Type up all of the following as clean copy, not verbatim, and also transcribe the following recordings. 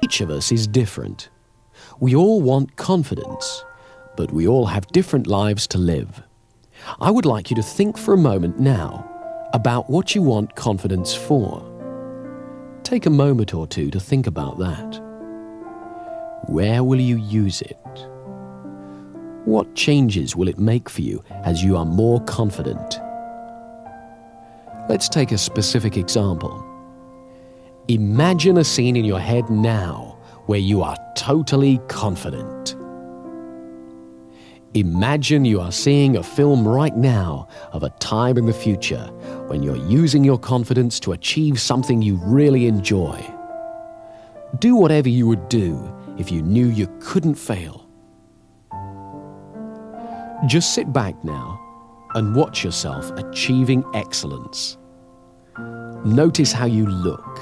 Each of us is different. We all want confidence, but we all have different lives to live. I would like you to think for a moment now about what you want confidence for. Take a moment or two to think about that. Where will you use it? What changes will it make for you as you are more confident? Let's take a specific example. Imagine a scene in your head now where you are totally confident. Imagine you are seeing a film right now of a time in the future when you're using your confidence to achieve something you really enjoy. Do whatever you would do if you knew you couldn't fail. Just sit back now and watch yourself achieving excellence. Notice how you look,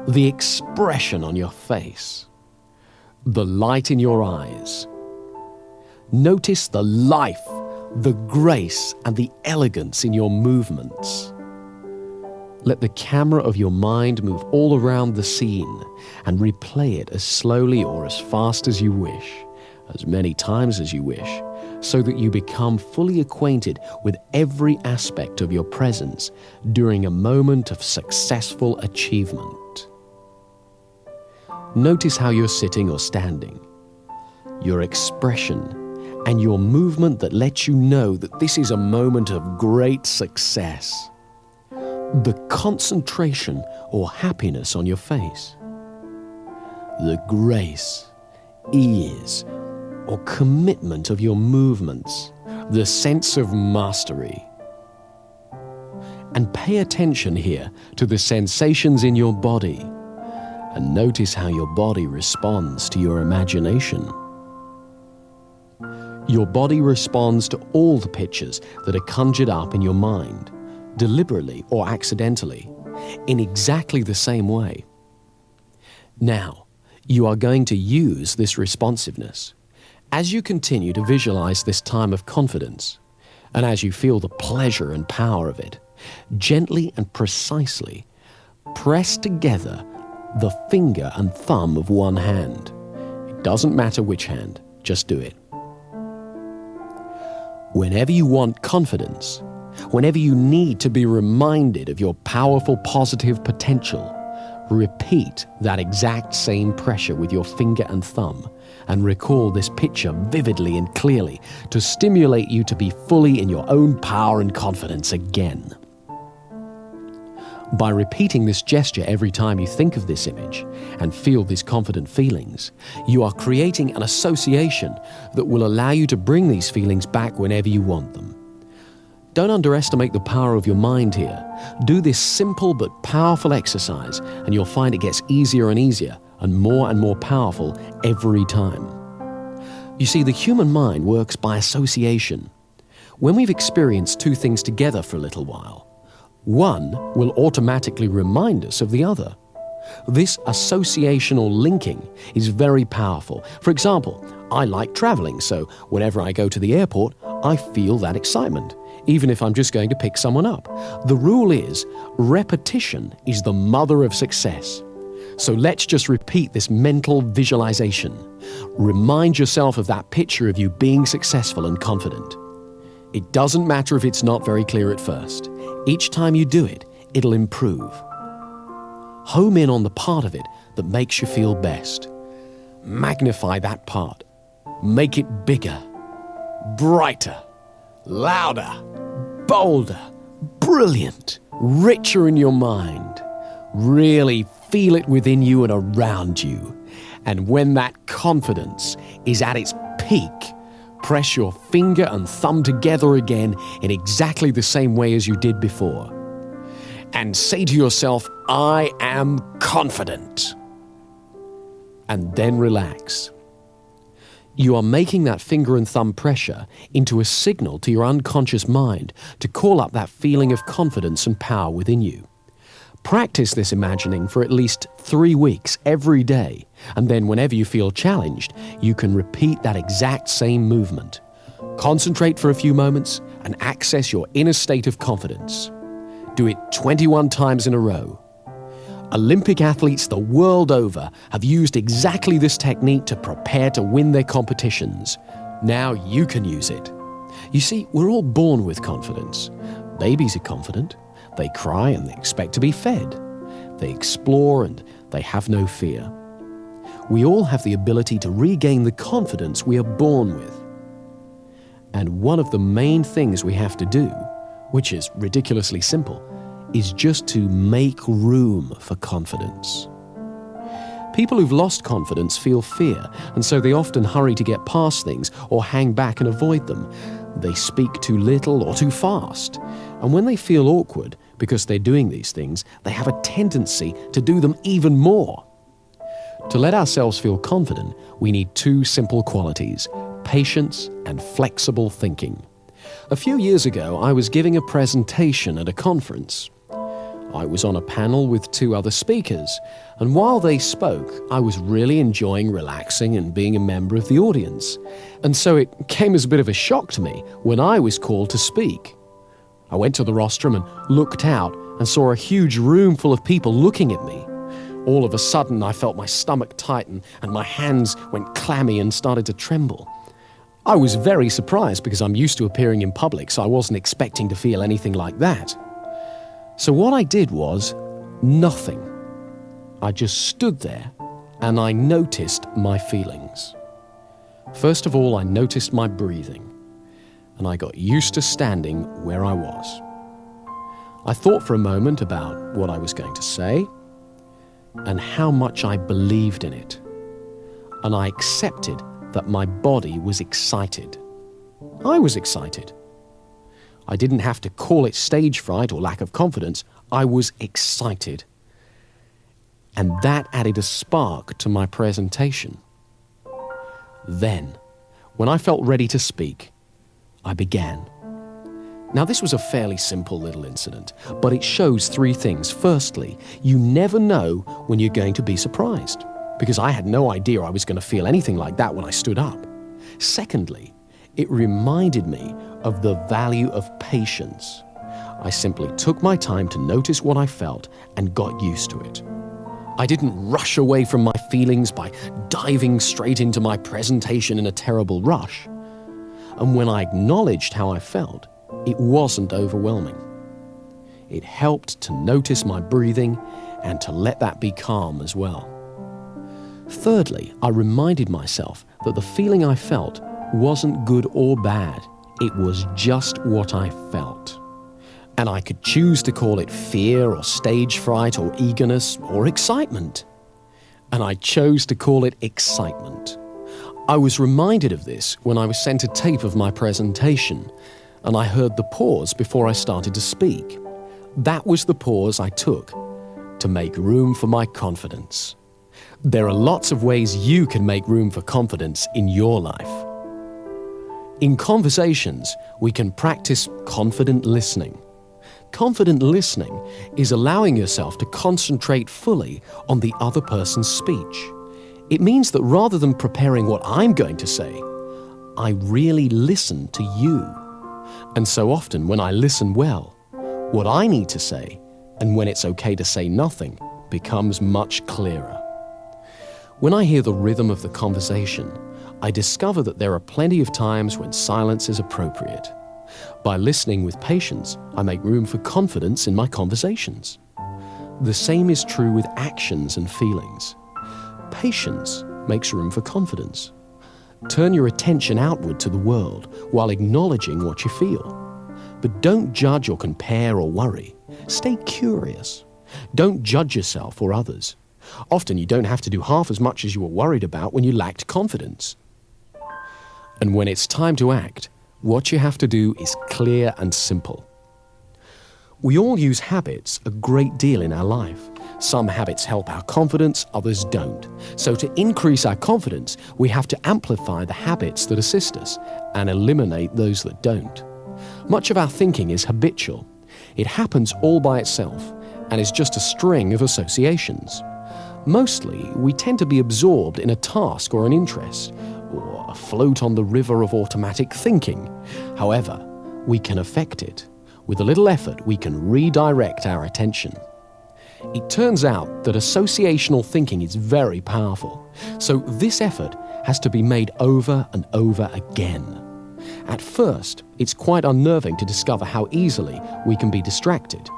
the expression on your face, the light in your eyes. Notice the life, the grace, and the elegance in your movements. Let the camera of your mind move all around the scene and replay it as slowly or as fast as you wish, as many times as you wish, so that you become fully acquainted with every aspect of your presence during a moment of successful achievement. Notice how you're sitting or standing, your expression, and your movement that lets you know that this is a moment of great success. The concentration or happiness on your face, the grace, ease, or commitment of your movements, the sense of mastery. And pay attention here to the sensations in your body, and notice how your body responds to your imagination. Your body responds to all the pictures that are conjured up in your mind, deliberately or accidentally, in exactly the same way. Now, you are going to use this responsiveness. As you continue to visualize this time of confidence, and as you feel the pleasure and power of it, gently and precisely press together the finger and thumb of one hand. It doesn't matter which hand, just do it. Whenever you want confidence, whenever you need to be reminded of your powerful positive potential, repeat that exact same pressure with your finger and thumb and recall this picture vividly and clearly to stimulate you to be fully in your own power and confidence again. By repeating this gesture every time you think of this image and feel these confident feelings, you are creating an association that will allow you to bring these feelings back whenever you want them. Don't underestimate the power of your mind here. Do this simple but powerful exercise and you'll find it gets easier and easier and more powerful every time. You see, the human mind works by association. When we've experienced two things together for a little while, one will automatically remind us of the other. This associational linking is very powerful. For example, I like traveling, so whenever I go to the airport, I feel that excitement, even if I'm just going to pick someone up. The rule is, repetition is the mother of success. So let's just repeat this mental visualization. Remind yourself of that picture of you being successful and confident. It doesn't matter if it's not very clear at first. Each time you do it, it'll improve. Home in on the part of it that makes you feel best. Magnify that part. Make it bigger, brighter, louder, bolder, brilliant, richer in your mind. Really feel it within you and around you. And when that confidence is at its peak, press your finger and thumb together again in exactly the same way as you did before. And say to yourself, I am confident. And then relax. You are making that finger and thumb pressure into a signal to your unconscious mind to call up that feeling of confidence and power within you. Practice this imagining for at least 3 weeks every day, and then whenever you feel challenged, you can repeat that exact same movement. Concentrate for a few moments and access your inner state of confidence. Do it 21 times in a row. Olympic athletes the world over have used exactly this technique to prepare to win their competitions. Now you can use it. You see, we're all born with confidence. Babies are confident. They cry and they expect to be fed. They explore and they have no fear. We all have the ability to regain the confidence we are born with. And one of the main things we have to do, which is ridiculously simple, is just to make room for confidence. People who've lost confidence feel fear, and so they often hurry to get past things or hang back and avoid them. They speak too little or too fast. And when they feel awkward because they're doing these things, they have a tendency to do them even more. To let ourselves feel confident, we need two simple qualities: patience and flexible thinking. A few years ago, I was giving a presentation at a conference. I was on a panel with two other speakers, and while they spoke, I was really enjoying relaxing and being a member of the audience. And so it came as a bit of a shock to me when I was called to speak. I went to the rostrum and looked out and saw a huge room full of people looking at me. All of a sudden, I felt my stomach tighten and my hands went clammy and started to tremble. I was very surprised because I'm used to appearing in public, so I wasn't expecting to feel anything like that. So what I did was nothing. I just stood there and I noticed my feelings. First of all, I noticed my breathing, and I got used to standing where I was. I thought for a moment about what I was going to say and how much I believed in it, and I accepted that my body was excited. I was excited. I didn't have to call it stage fright or lack of confidence. I was excited. And that added a spark to my presentation. Then, when I felt ready to speak, I began. Now, this was a fairly simple little incident, but it shows three things. Firstly, you never know when you're going to be surprised, because I had no idea I was going to feel anything like that when I stood up. Secondly, it reminded me of the value of patience. I simply took my time to notice what I felt and got used to it. I didn't rush away from my feelings by diving straight into my presentation in a terrible rush. And when I acknowledged how I felt, it wasn't overwhelming. It helped to notice my breathing and to let that be calm as well. Thirdly, I reminded myself that the feeling I felt wasn't good or bad. It was just what I felt. And I could choose to call it fear or stage fright or eagerness or excitement. And I chose to call it excitement. I was reminded of this when I was sent a tape of my presentation, and I heard the pause before I started to speak. That was the pause I took to make room for my confidence. There are lots of ways you can make room for confidence in your life. In conversations, we can practice confident listening. Confident listening is allowing yourself to concentrate fully on the other person's speech. It means that rather than preparing what I'm going to say, I really listen to you. And so often when I listen well, what I need to say, and when it's okay to say nothing, becomes much clearer. When I hear the rhythm of the conversation, I discover that there are plenty of times when silence is appropriate. By listening with patience, I make room for confidence in my conversations. The same is true with actions and feelings. Patience makes room for confidence. Turn your attention outward to the world while acknowledging what you feel. But don't judge or compare or worry. Stay curious. Don't judge yourself or others. Often you don't have to do half as much as you were worried about when you lacked confidence. And when it's time to act, what you have to do is clear and simple. We all use habits a great deal in our life. Some habits help our confidence, others don't. So to increase our confidence, we have to amplify the habits that assist us and eliminate those that don't. Much of our thinking is habitual. It happens all by itself and is just a string of associations. Mostly, we tend to be absorbed in a task or an interest, or afloat on the river of automatic thinking. However, we can affect it. With a little effort, we can redirect our attention. It turns out that associational thinking is very powerful, so this effort has to be made over and over again. At first, it's quite unnerving to discover how easily we can be distracted.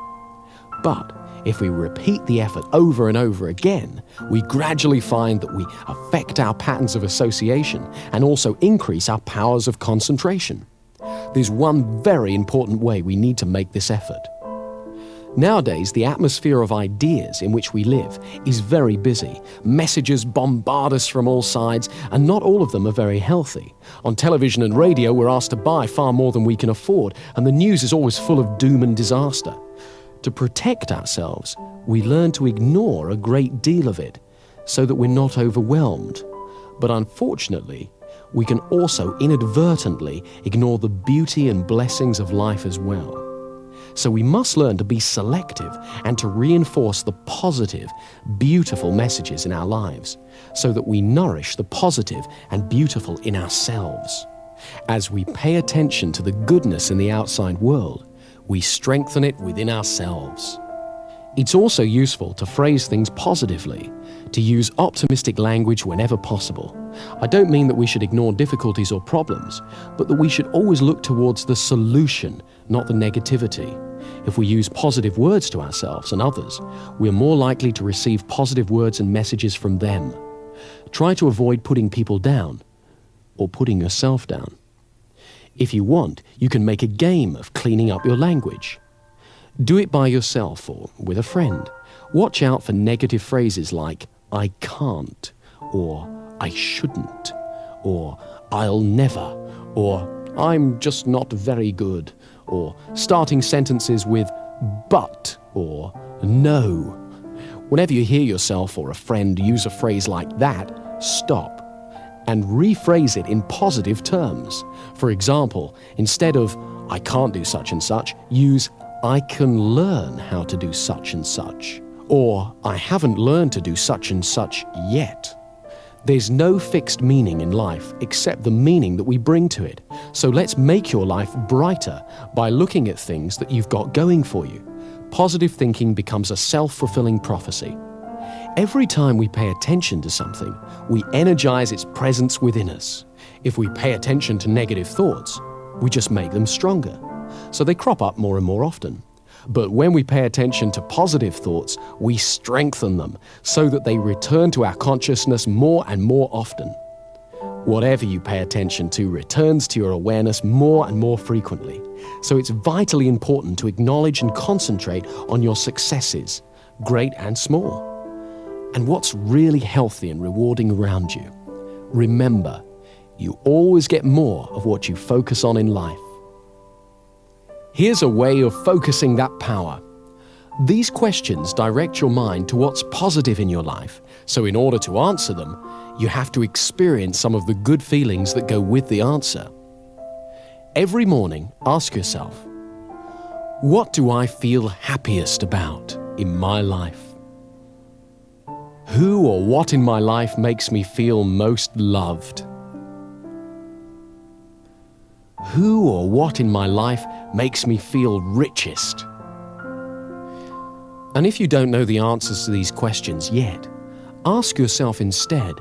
But if we repeat the effort over and over again, we gradually find that we affect our patterns of association and also increase our powers of concentration. There's one very important way we need to make this effort. Nowadays, the atmosphere of ideas in which we live is very busy. Messages bombard us from all sides, and not all of them are very healthy. On television and radio, we're asked to buy far more than we can afford, and the news is always full of doom and disaster. To protect ourselves, we learn to ignore a great deal of it so that we're not overwhelmed. But unfortunately, we can also inadvertently ignore the beauty and blessings of life as well. So we must learn to be selective and to reinforce the positive, beautiful messages in our lives so that we nourish the positive and beautiful in ourselves. As we pay attention to the goodness in the outside world, we strengthen it within ourselves. It's also useful to phrase things positively, to use optimistic language whenever possible. I don't mean that we should ignore difficulties or problems, but that we should always look towards the solution, not the negativity. If we use positive words to ourselves and others, we're more likely to receive positive words and messages from them. Try to avoid putting people down or putting yourself down. If you want, you can make a game of cleaning up your language. Do it by yourself or with a friend. Watch out for negative phrases like "I can't," or "I shouldn't," or "I'll never," or "I'm just not very good," or starting sentences with "but" or "no." Whenever you hear yourself or a friend use a phrase like that, stop and rephrase it in positive terms. For example, instead of "I can't do such and such," use "I can learn how to do such and such," or "I haven't learned to do such and such yet." There's no fixed meaning in life except the meaning that we bring to it. So let's make your life brighter by looking at things that you've got going for you. Positive thinking becomes a self-fulfilling prophecy. Every time we pay attention to something, we energize its presence within us. If we pay attention to negative thoughts, we just make them stronger. So they crop up more and more often. But when we pay attention to positive thoughts, we strengthen them so that they return to our consciousness more and more often. Whatever you pay attention to returns to your awareness more and more frequently. So it's vitally important to acknowledge and concentrate on your successes, great and small, and what's really healthy and rewarding around you. Remember, you always get more of what you focus on in life. Here's a way of focusing that power. These questions direct your mind to what's positive in your life, so in order to answer them, you have to experience some of the good feelings that go with the answer. Every morning, ask yourself, what do I feel happiest about in my life? Who or what in my life makes me feel most loved? Who or what in my life makes me feel richest? And if you don't know the answers to these questions yet, ask yourself instead,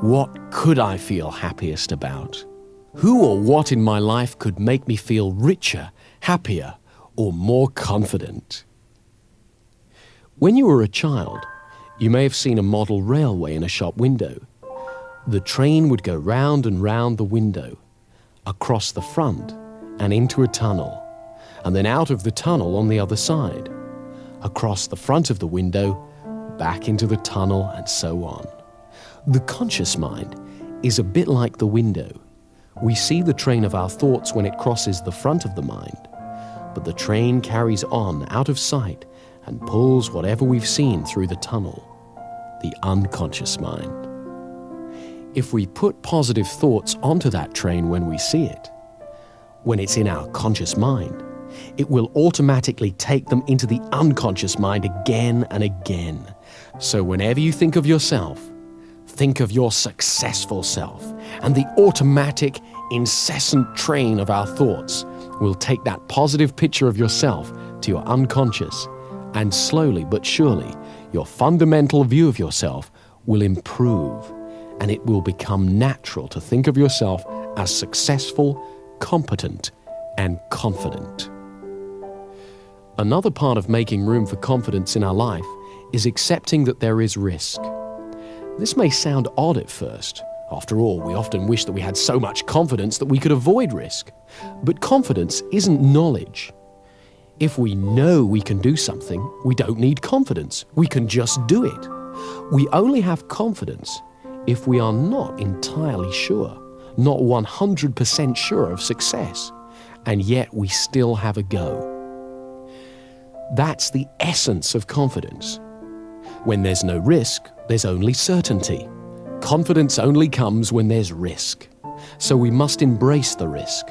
what could I feel happiest about? Who or what in my life could make me feel richer, happier, or more confident? When you were a child, you may have seen a model railway in a shop window. The train would go round and round the window, across the front and into a tunnel, and then out of the tunnel on the other side, across the front of the window, back into the tunnel, and so on. The conscious mind is a bit like the window. We see the train of our thoughts when it crosses the front of the mind, but the train carries on out of sight and pulls whatever we've seen through the tunnel, the unconscious mind. If we put positive thoughts onto that train when we see it, when it's in our conscious mind, it will automatically take them into the unconscious mind again and again. So whenever you think of yourself, think of your successful self, and the automatic, incessant train of our thoughts will take that positive picture of yourself to your unconscious And slowly but surely, your fundamental view of yourself will improve, and it will become natural to think of yourself as successful, competent, and confident. Another part of making room for confidence in our life is accepting that there is risk. This may sound odd at first. After all, we often wish that we had so much confidence that we could avoid risk. But confidence isn't knowledge. If we know we can do something, we don't need confidence. We can just do it. We only have confidence if we are not entirely sure, not 100% sure of success, and yet we still have a go. That's the essence of confidence. When there's no risk, there's only certainty. Confidence only comes when there's risk. So we must embrace the risk,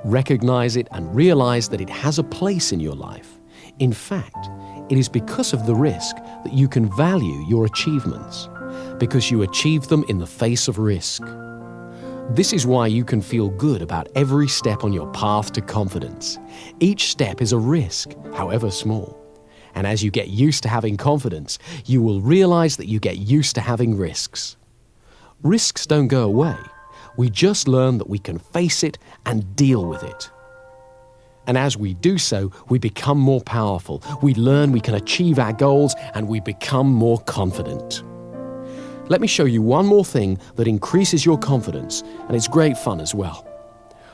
recognize it, and realize that it has a place in your life. In fact, it is because of the risk that you can value your achievements, because you achieve them in the face of risk. This is why you can feel good about every step on your path to confidence. Each step is a risk, however small. And as you get used to having confidence, you will realize that you get used to having risks. Risks don't go away. We just learn that we can face it and deal with it. And as we do so, we become more powerful. We learn we can achieve our goals, and we become more confident. Let me show you one more thing that increases your confidence, and it's great fun as well.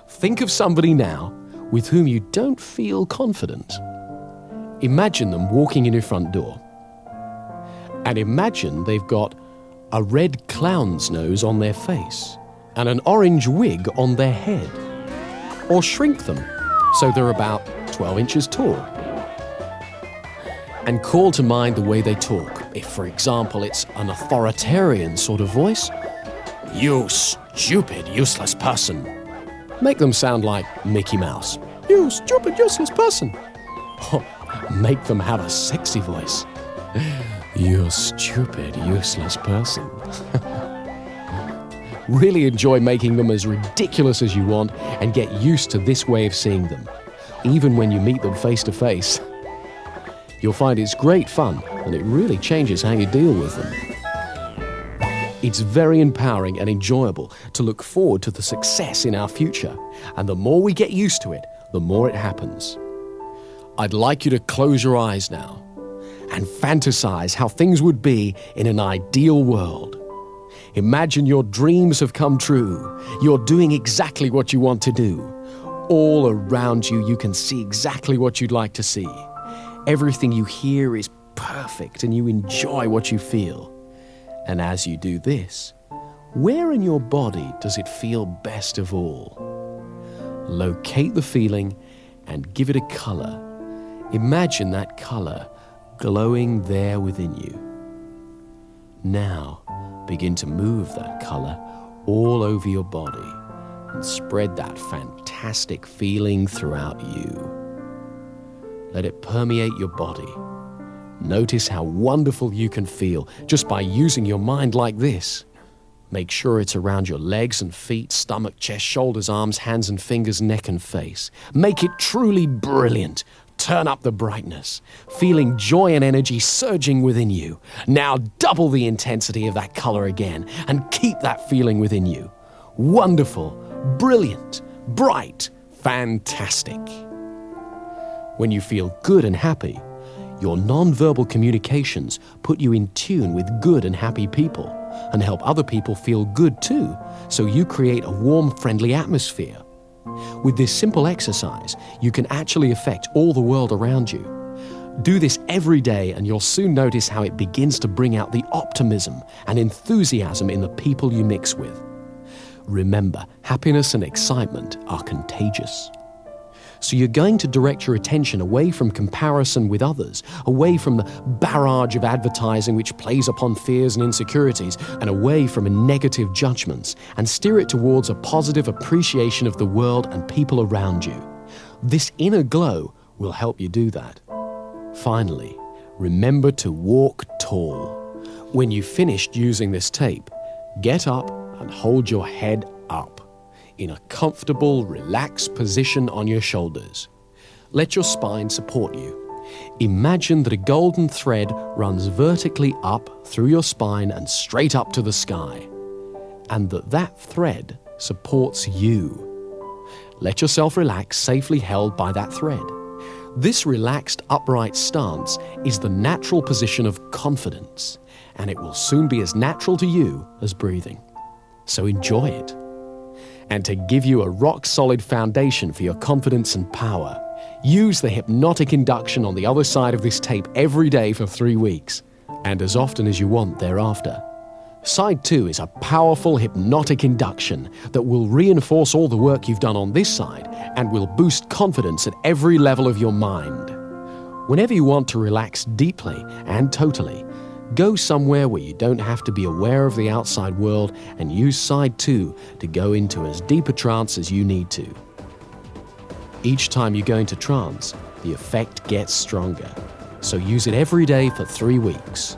Think of somebody now with whom you don't feel confident. Imagine them walking in your front door. And imagine they've got a red clown's nose on their face and an orange wig on their head. Or shrink them so they're about 12 inches tall. And call to mind the way they talk. If, for example, it's an authoritarian sort of voice, "You stupid, useless person." Make them sound like Mickey Mouse. "You stupid, useless person." Or make them have a sexy voice. "You stupid, useless person." Really enjoy making them as ridiculous as you want and get used to this way of seeing them, even when you meet them face to face. You'll find it's great fun, and it really changes how you deal with them. It's very empowering and enjoyable to look forward to the success in our future, and the more we get used to it, the more it happens. I'd like you to close your eyes now and fantasize how things would be in an ideal world. Imagine your dreams have come true. You're doing exactly what you want to do. All around you, you can see exactly what you'd like to see. Everything you hear is perfect, and you enjoy what you feel. And as you do this, where in your body does it feel best of all? Locate the feeling and give it a color. Imagine that color glowing there within you. Now, begin to move that color all over your body and spread that fantastic feeling throughout you. Let it permeate your body. Notice how wonderful you can feel just by using your mind like this. Make sure it's around your legs and feet, stomach, chest, shoulders, arms, hands and fingers, neck and face. Make it truly brilliant. Turn up the brightness, feeling joy and energy surging within you. Now double the intensity of that color again and keep that feeling within you. Wonderful, brilliant, bright, fantastic. When you feel good and happy, your non-verbal communications put you in tune with good and happy people and help other people feel good too, so you create a warm, friendly atmosphere. With this simple exercise, you can actually affect all the world around you. Do this every day and you'll soon notice how it begins to bring out the optimism and enthusiasm in the people you mix with. Remember, happiness and excitement are contagious. So you're going to direct your attention away from comparison with others, away from the barrage of advertising which plays upon fears and insecurities, and away from negative judgments, and steer it towards a positive appreciation of the world and people around you. This inner glow will help you do that. Finally, remember to walk tall. When you've finished using this tape, get up and hold your head up in a comfortable, relaxed position on your shoulders. Let your spine support you. Imagine that a golden thread runs vertically up through your spine and straight up to the sky, and that thread supports you. Let yourself relax, safely held by that thread. This relaxed, upright stance is the natural position of confidence, and it will soon be as natural to you as breathing. So enjoy it. And to give you a rock-solid foundation for your confidence and power, use the hypnotic induction on the other side of this tape every day for 3 weeks, and as often as you want thereafter. Side 2 is a powerful hypnotic induction that will reinforce all the work you've done on this side and will boost confidence at every level of your mind. Whenever you want to relax deeply and totally, go somewhere where you don't have to be aware of the outside world and use Side 2 to go into as deep a trance as you need to. Each time you go into trance, the effect gets stronger, so use it every day for 3 weeks.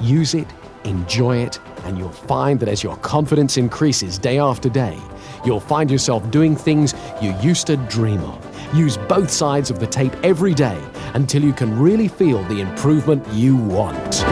Use it, enjoy it, and you'll find that as your confidence increases day after day, you'll find yourself doing things you used to dream of. Use both sides of the tape every day until you can really feel the improvement you want.